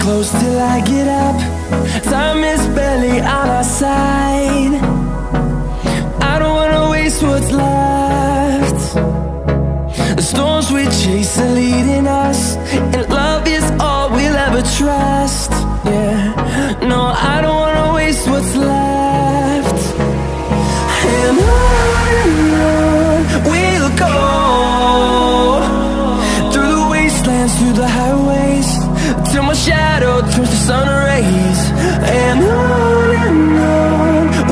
close till I get up. Time is barely on our side. I don't wanna waste what's left. The storms we chase are leading us, and love is all we'll ever trust. Yeah, no, I don't wanna waste what's left. And on we'll go, through the wastelands, through the highways, till my shadow turns to sun rays. And on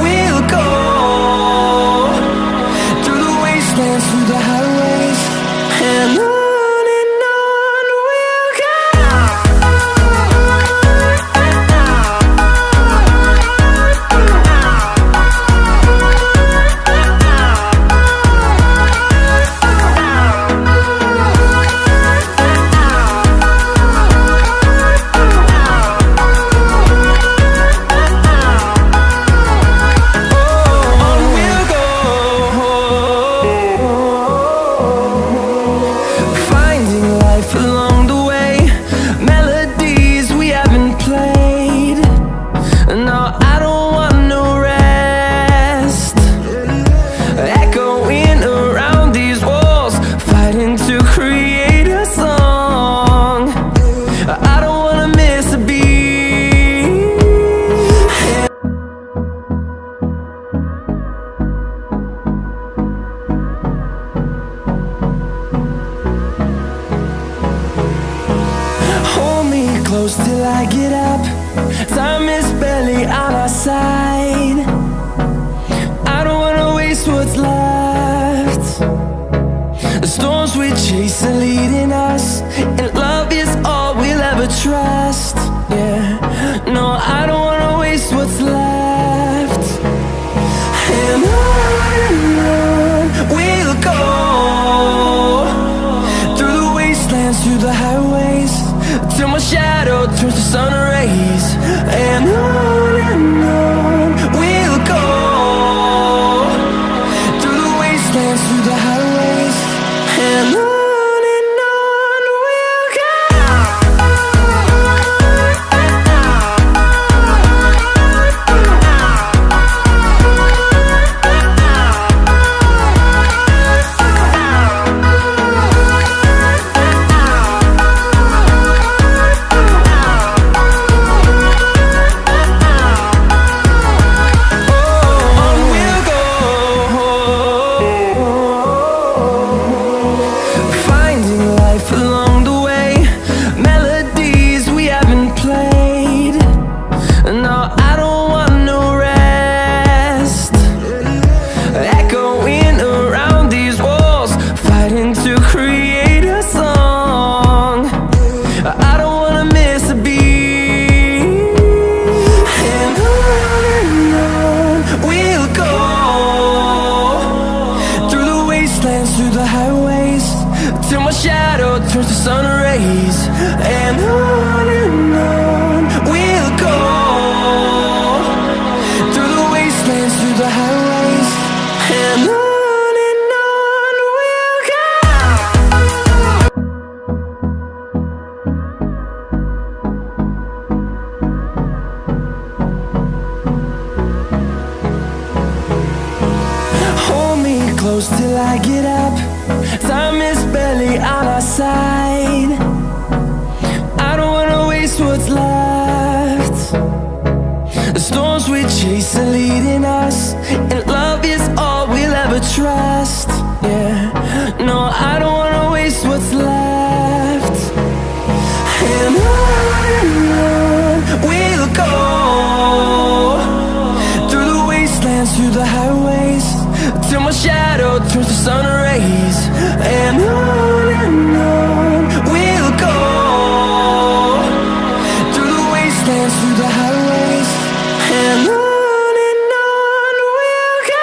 we'll go, through the wastelands, through the highways, and on we'll go. Close till I get up. Time is barely on our side. I don't wanna waste what's left. The storms we chase are leading us, and love is all we'll ever trust. Yeah, no, I don't wanna waste what's left. And on we'll go, through the wastelands, through the highways, till my shadow turns to sun rays. And on we'll go, through the wastelands, through the highways, and on we'll go. Through the highways, till my shadow turns to sun rays. And on we'll go, through the wastelands, through the highways, and on we'll go. Hold me close till I get up. Time is barely on our side. I don't wanna waste what's left. The storms we chase are leading us, and love is all we'll ever trust. Yeah, no, I don't wanna waste what's left. And on we'll go, through the wastelands, through the highways, till my shadow turns to sun rays. And on we'll go, through the wastelands, through the highways, and on we'll go.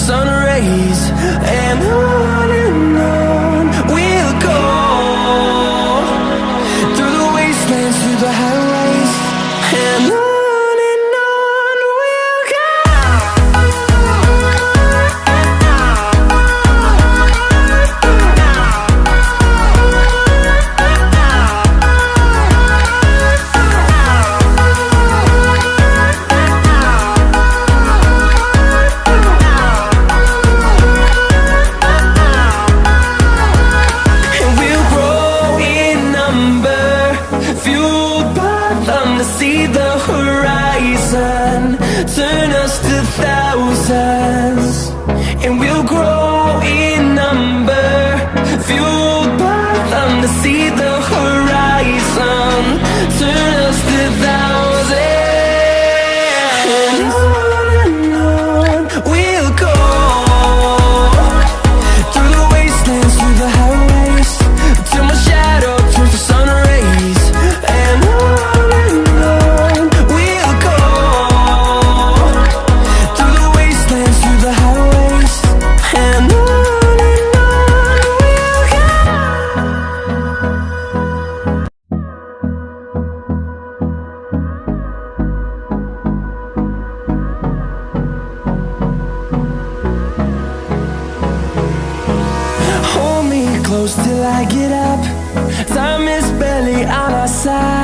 sun rays. And on we'll go, through the wastelands, through the highways. And on we'll go. See the horizon, turn us to thousands, and we'll grow in number, fueled by them to see the horizon, turn us to thousands, and on we'll go, through the wastelands, through the highways, till my shadow turns to sun rays. And close till I get up. Time is barely on our side.